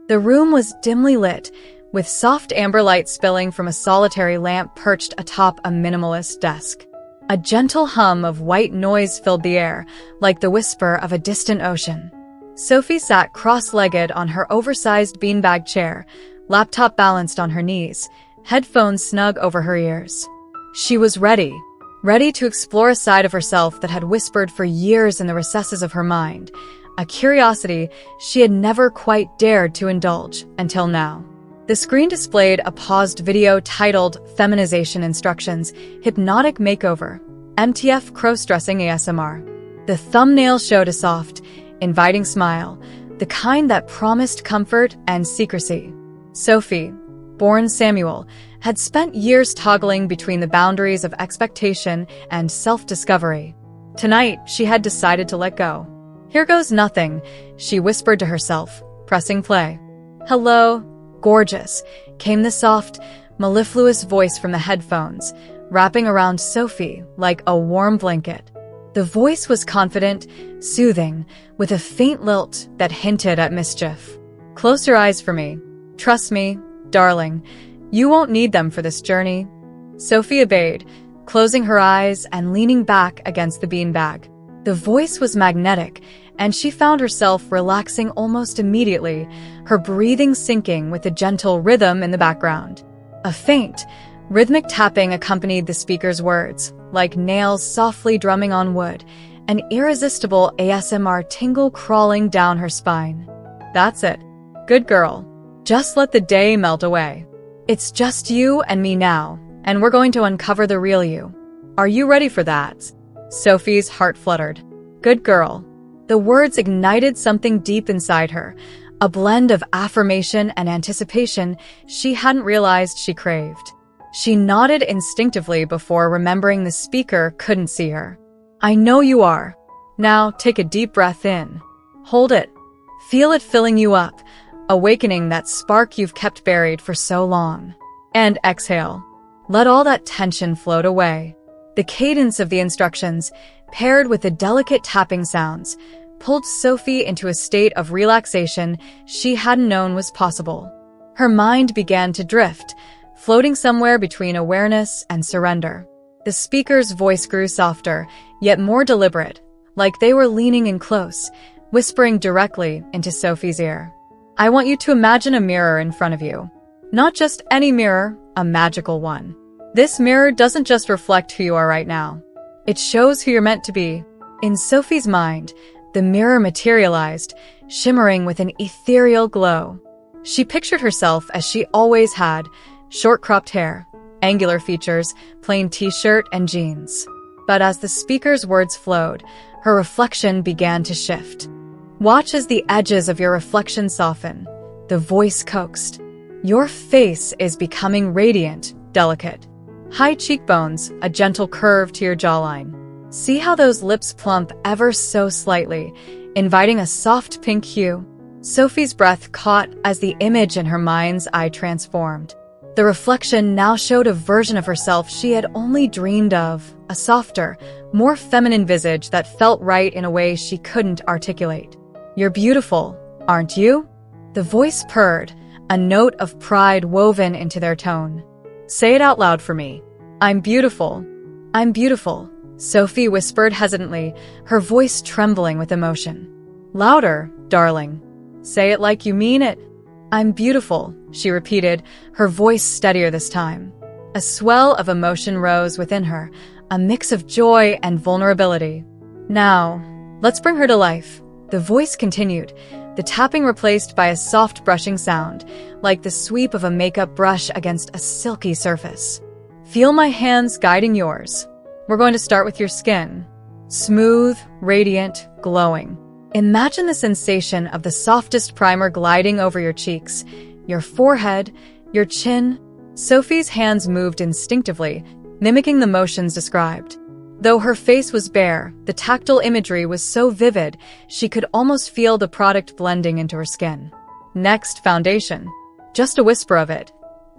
The room was dimly lit, with soft amber light spilling from a solitary lamp perched atop a minimalist desk. A gentle hum of white noise filled the air, like the whisper of a distant ocean. Sophie sat cross-legged on her oversized beanbag chair, laptop balanced on her knees, headphones snug over her ears. She was ready to explore a side of herself that had whispered for years in the recesses of her mind, a curiosity she had never quite dared to indulge until now. The screen displayed a paused video titled Feminization Instructions, Hypnotic Makeover, MTF Crossdressing ASMR. The thumbnail showed a soft, inviting smile, the kind that promised comfort and secrecy. Sophie, born Samuel, had spent years toggling between the boundaries of expectation and self-discovery. Tonight, she had decided to let go. "Here goes nothing," she whispered to herself, pressing play. "Hello, gorgeous," came the soft, mellifluous voice from the headphones, wrapping around Sophie like a warm blanket. The voice was confident, soothing, with a faint lilt that hinted at mischief. "Close your eyes for me. Trust me, darling. You won't need them for this journey." Sophie obeyed, closing her eyes and leaning back against the beanbag. The voice was magnetic, and she found herself relaxing almost immediately, her breathing syncing with the gentle rhythm in the background. A faint, rhythmic tapping accompanied the speaker's words, like nails softly drumming on wood, an irresistible ASMR tingle crawling down her spine. "That's it. Good girl. Just let the day melt away. It's just you and me now, and we're going to uncover the real you. Are you ready for that?" Sophie's heart fluttered. "Good girl." The words ignited something deep inside her, a blend of affirmation and anticipation she hadn't realized she craved. She nodded instinctively before remembering the speaker couldn't see her. "I know you are. Now take a deep breath in. Hold it. Feel it filling you up, awakening that spark you've kept buried for so long. And exhale. Let all that tension float away." The cadence of the instructions, paired with the delicate tapping sounds, pulled Sophie into a state of relaxation she hadn't known was possible. Her mind began to drift, floating somewhere between awareness and surrender. The speaker's voice grew softer, yet more deliberate, like they were leaning in close, whispering directly into Sophie's ear. "I want you to imagine a mirror in front of you. Not just any mirror, a magical one. This mirror doesn't just reflect who you are right now. It shows who you're meant to be." In Sophie's mind, the mirror materialized, shimmering with an ethereal glow. She pictured herself as she always had, short cropped hair, angular features, plain t-shirt and jeans. But as the speaker's words flowed, her reflection began to shift. "Watch as the edges of your reflection soften," the voice coaxed. "Your face is becoming radiant, delicate. High cheekbones, a gentle curve to your jawline. See how those lips plump ever so slightly, inviting a soft pink hue." Sophie's breath caught as the image in her mind's eye transformed. The reflection now showed a version of herself she had only dreamed of, a softer, more feminine visage that felt right in a way she couldn't articulate. "You're beautiful, aren't you?" The voice purred, a note of pride woven into their tone. "Say it out loud for me. I'm beautiful. I'm beautiful," Sophie whispered hesitantly, her voice trembling with emotion. "Louder, darling. Say it like you mean it." "I'm beautiful," she repeated, her voice steadier this time. A swell of emotion rose within her, a mix of joy and vulnerability. "Now, let's bring her to life," the voice continued, the tapping replaced by a soft brushing sound, like the sweep of a makeup brush against a silky surface. "Feel my hands guiding yours. We're going to start with your skin. Smooth, radiant, glowing. Imagine the sensation of the softest primer gliding over your cheeks, your forehead, your chin." Sophie's hands moved instinctively, mimicking the motions described. Though her face was bare, the tactile imagery was so vivid she could almost feel the product blending into her skin. "Next, foundation. Just a whisper of it.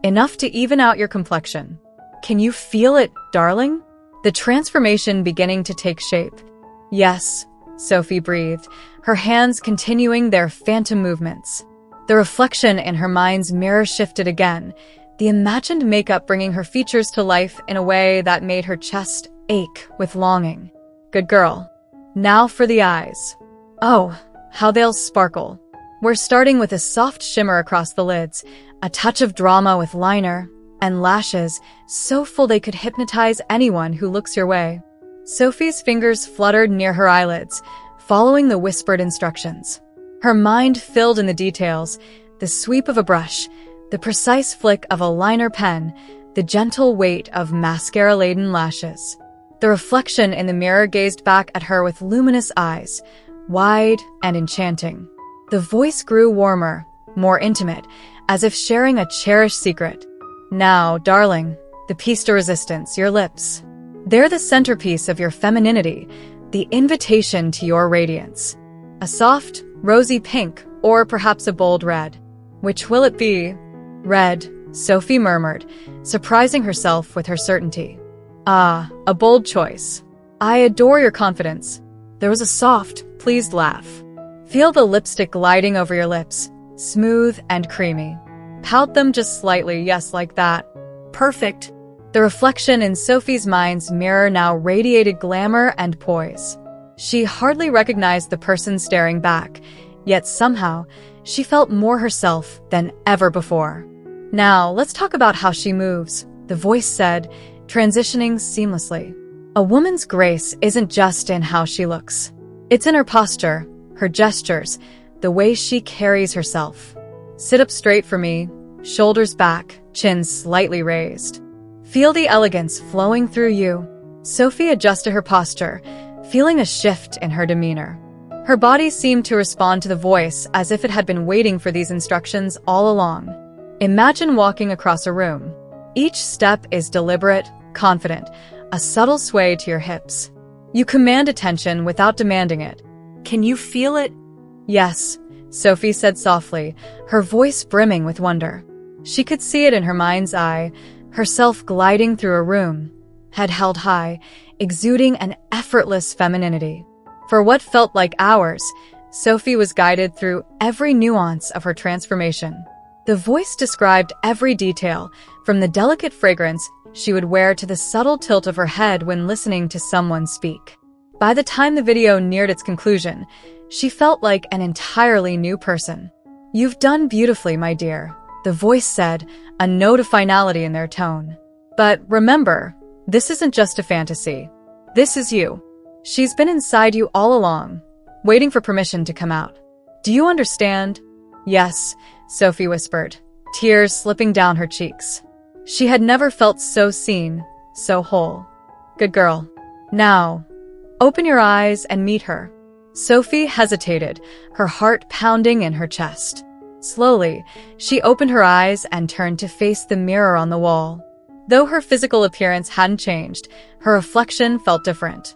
Enough to even out your complexion. Can you feel it, darling?" The transformation beginning to take shape. "Yes," Sophie breathed, her hands continuing their phantom movements. The reflection in her mind's mirror shifted again, the imagined makeup bringing her features to life in a way that made her chest ache with longing. Good girl. Now for the eyes. Oh, how they'll sparkle. We're starting with a soft shimmer across the lids, a touch of drama with liner, and lashes so full they could hypnotize anyone who looks your way. Sophie's fingers fluttered near her eyelids, following the whispered instructions. Her mind filled in the details, the sweep of a brush, the precise flick of a liner pen, the gentle weight of mascara-laden lashes. The reflection in the mirror gazed back at her with luminous eyes, wide and enchanting. The voice grew warmer, more intimate, as if sharing a cherished secret. Now, darling, the piece de resistance, your lips. They're the centerpiece of your femininity, the invitation to your radiance. A soft, rosy pink, or perhaps a bold red. Which will it be? Red, Sophie murmured, surprising herself with her certainty. Ah, a bold choice. I adore your confidence. There was a soft, pleased laugh. Feel the lipstick gliding over your lips, smooth and creamy. Pout them just slightly, yes, like that. Perfect. The reflection in Sophie's mind's mirror now radiated glamour and poise. She hardly recognized the person staring back, yet somehow, she felt more herself than ever before. Now, let's talk about how she moves, the voice said, transitioning seamlessly. A woman's grace isn't just in how she looks. It's in her posture, her gestures, the way she carries herself. Sit up straight for me, shoulders back, chin slightly raised. Feel the elegance flowing through you. Sophie adjusted her posture, feeling a shift in her demeanor. Her body seemed to respond to the voice as if it had been waiting for these instructions all along. Imagine walking across a room. Each step is deliberate, confident, a subtle sway to your hips. You command attention without demanding it. Can you feel it? Yes, Sophie said softly, her voice brimming with wonder. She could see it in her mind's eye, herself gliding through a room, head held high, exuding an effortless femininity. For what felt like hours, Sophie was guided through every nuance of her transformation. The voice described every detail, from the delicate fragrance she would wear to the subtle tilt of her head when listening to someone speak. By the time the video neared its conclusion, she felt like an entirely new person. You've done beautifully, my dear, the voice said, a note of finality in their tone. But remember, this isn't just a fantasy. This is you. She's been inside you all along, waiting for permission to come out. Do you understand? Yes, Sophie whispered, tears slipping down her cheeks. She had never felt so seen, so whole. Good girl. Now, open your eyes and meet her. Sophie hesitated, her heart pounding in her chest. Slowly, she opened her eyes and turned to face the mirror on the wall. Though her physical appearance hadn't changed, her reflection felt different.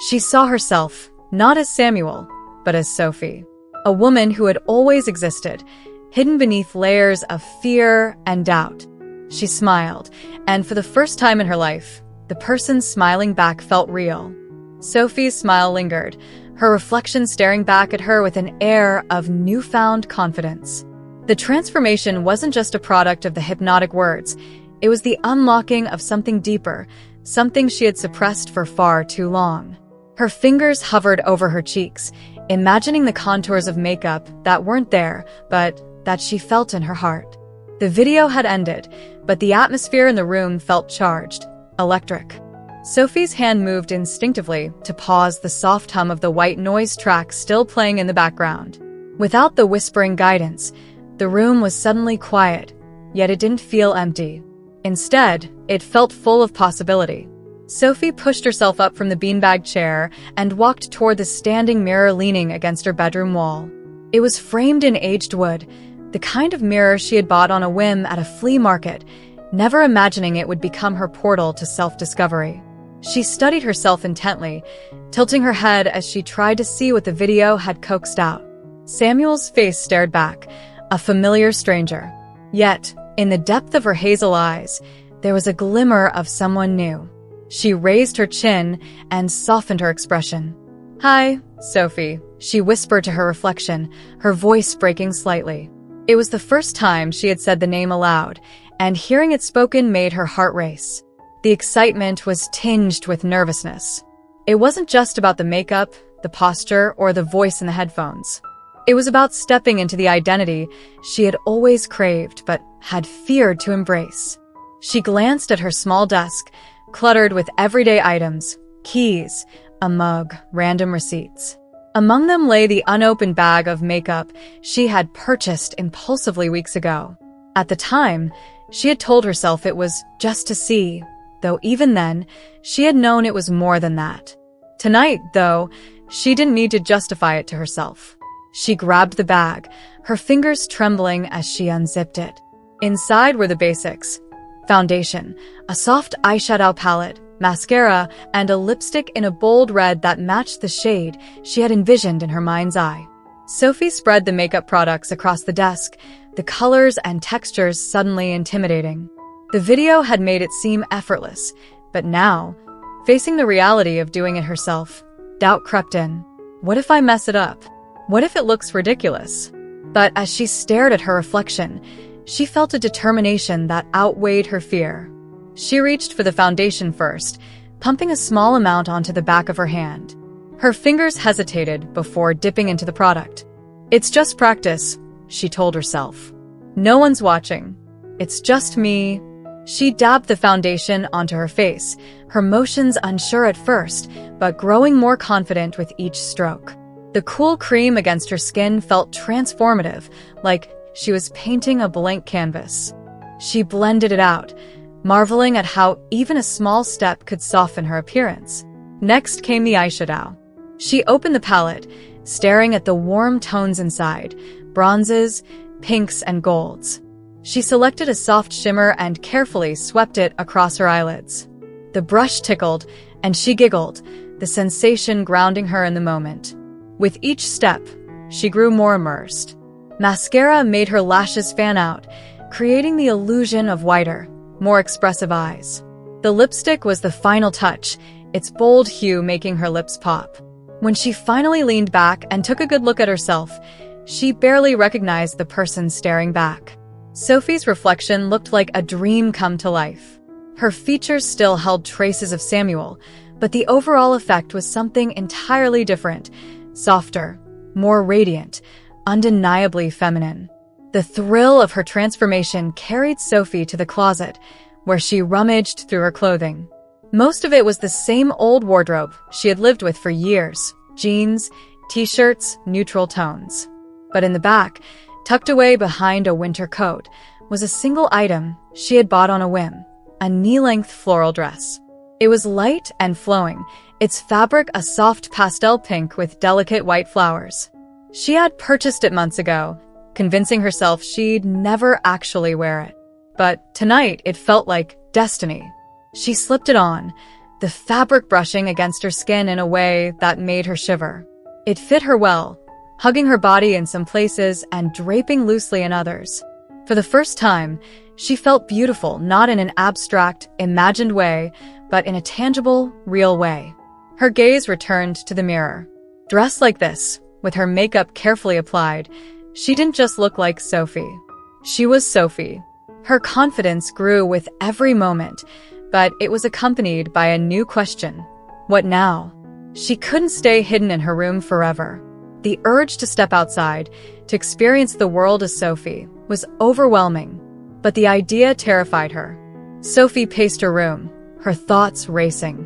She saw herself, not as Samuel, but as Sophie. A woman who had always existed, hidden beneath layers of fear and doubt. She smiled, and for the first time in her life, the person smiling back felt real. Sophie's smile lingered, her reflection staring back at her with an air of newfound confidence. The transformation wasn't just a product of the hypnotic words, it was the unlocking of something deeper, something she had suppressed for far too long. Her fingers hovered over her cheeks, imagining the contours of makeup that weren't there, but that she felt in her heart. The video had ended, but the atmosphere in the room felt charged, electric. Sophie's hand moved instinctively to pause the soft hum of the white noise track still playing in the background. Without the whispering guidance, the room was suddenly quiet, yet it didn't feel empty. Instead, it felt full of possibility. Sophie pushed herself up from the beanbag chair and walked toward the standing mirror leaning against her bedroom wall. It was framed in aged wood, the kind of mirror she had bought on a whim at a flea market, never imagining it would become her portal to self-discovery. She studied herself intently, tilting her head as she tried to see what the video had coaxed out. Samuel's face stared back, a familiar stranger. Yet, in the depth of her hazel eyes, there was a glimmer of someone new. She raised her chin and softened her expression. "Hi, Sophie," she whispered to her reflection, her voice breaking slightly. It was the first time she had said the name aloud, and hearing it spoken made her heart race. The excitement was tinged with nervousness. It wasn't just about the makeup, the posture, or the voice in the headphones. It was about stepping into the identity she had always craved but had feared to embrace. She glanced at her small desk, cluttered with everyday items, keys, a mug, random receipts. Among them lay the unopened bag of makeup she had purchased impulsively weeks ago. At the time, she had told herself it was just to see, though even then, she had known it was more than that. Tonight, though, she didn't need to justify it to herself. She grabbed the bag, her fingers trembling as she unzipped it. Inside were the basics: foundation, a soft eyeshadow palette, mascara, and a lipstick in a bold red that matched the shade she had envisioned in her mind's eye. Sophie spread the makeup products across the desk, the colors and textures suddenly intimidating. The video had made it seem effortless, but now, facing the reality of doing it herself, doubt crept in. What if I mess it up? What if it looks ridiculous? But as she stared at her reflection, she felt a determination that outweighed her fear. She reached for the foundation first, pumping a small amount onto the back of her hand. Her fingers hesitated before dipping into the product. "It's just practice," she told herself. "No one's watching. It's just me." She dabbed the foundation onto her face, her motions unsure at first, but growing more confident with each stroke. The cool cream against her skin felt transformative, like she was painting a blank canvas. She blended it out, marveling at how even a small step could soften her appearance. Next came the eyeshadow. She opened the palette, staring at the warm tones inside, bronzes, pinks, and golds. She selected a soft shimmer and carefully swept it across her eyelids. The brush tickled, and she giggled, the sensation grounding her in the moment. With each step, she grew more immersed. Mascara made her lashes fan out, creating the illusion of whiter, more expressive eyes. The lipstick was the final touch, its bold hue making her lips pop. When she finally leaned back and took a good look at herself, she barely recognized the person staring back. Sophie's reflection looked like a dream come to life. Her features still held traces of Samuel, but the overall effect was something entirely different, softer, more radiant, undeniably feminine. The thrill of her transformation carried Sophie to the closet, where she rummaged through her clothing. Most of it was the same old wardrobe she had lived with for years: jeans, t-shirts, neutral tones. But in the back, tucked away behind a winter coat, was a single item she had bought on a whim: a knee-length floral dress. It was light and flowing, its fabric a soft pastel pink with delicate white flowers. She had purchased it months ago, convincing herself she'd never actually wear it. But tonight it felt like destiny. She slipped it on, the fabric brushing against her skin in a way that made her shiver. It fit her well, hugging her body in some places and draping loosely in others. For the first time, she felt beautiful, not in an abstract, imagined way, but in a tangible, real way. Her gaze returned to the mirror. Dressed like this, with her makeup carefully applied, she didn't just look like Sophie. She was Sophie. Her confidence grew with every moment, but it was accompanied by a new question. What now? She couldn't stay hidden in her room forever. The urge to step outside, to experience the world as Sophie, was overwhelming, but the idea terrified her. Sophie paced her room, her thoughts racing.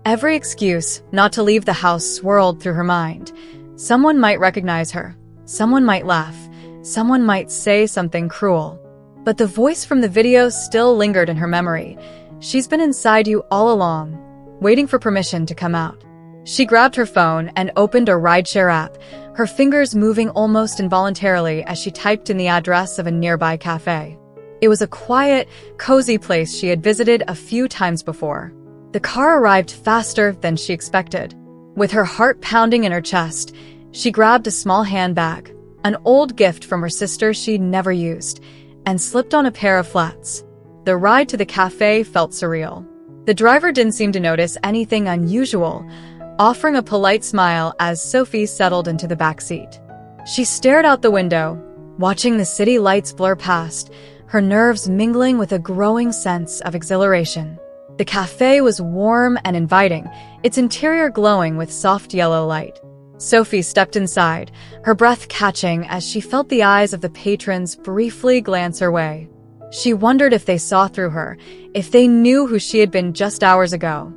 Every excuse not to leave the house swirled through her mind. Someone might recognize her. Someone might laugh. Someone might say something cruel. But the voice from the video still lingered in her memory. She's been inside you all along, waiting for permission to come out. She grabbed her phone and opened a rideshare app, her fingers moving almost involuntarily as she typed in the address of a nearby cafe. It was a quiet, cozy place she had visited a few times before. The car arrived faster than she expected. With her heart pounding in her chest, she grabbed a small handbag, an old gift from her sister she'd never used, and slipped on a pair of flats. The ride to the cafe felt surreal. The driver didn't seem to notice anything unusual, offering a polite smile as Sophie settled into the back seat. She stared out the window, watching the city lights blur past, her nerves mingling with a growing sense of exhilaration. The cafe was warm and inviting, its interior glowing with soft yellow light. Sophie stepped inside, her breath catching as she felt the eyes of the patrons briefly glance her way. She wondered if they saw through her, if they knew who she had been just hours ago.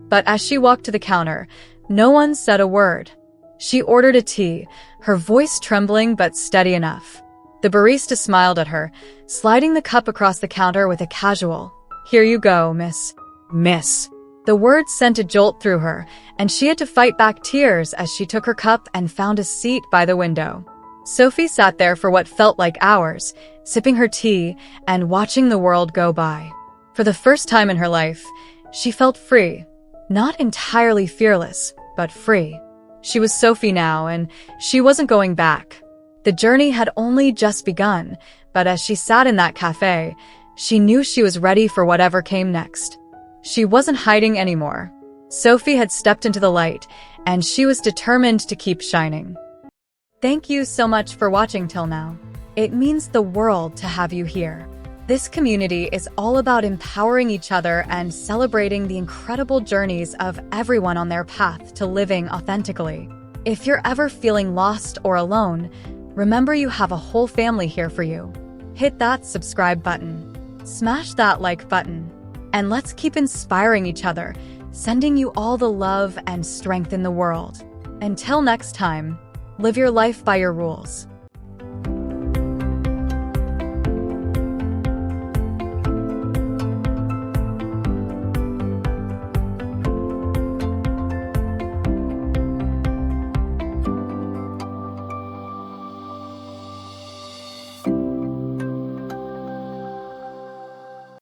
But as she walked to the counter, no one said a word. She ordered a tea, her voice trembling but steady enough. The barista smiled at her, sliding the cup across the counter with a casual, "Here you go, miss." Miss. The words sent a jolt through her, and she had to fight back tears as she took her cup and found a seat by the window. Sophie sat there for what felt like hours, sipping her tea and watching the world go by. For the first time in her life, she felt free. Not entirely fearless, but free. She was Sophie now, and she wasn't going back. The journey had only just begun, but as she sat in that cafe, she knew she was ready for whatever came next. She wasn't hiding anymore. Sophie had stepped into the light, and she was determined to keep shining. Thank you so much for watching till now. It means the world to have you here. This community is all about empowering each other and celebrating the incredible journeys of everyone on their path to living authentically. If you're ever feeling lost or alone, remember you have a whole family here for you. Hit that subscribe button. Smash that like button. And let's keep inspiring each other, sending you all the love and strength in the world. Until next time, live your life by your rules.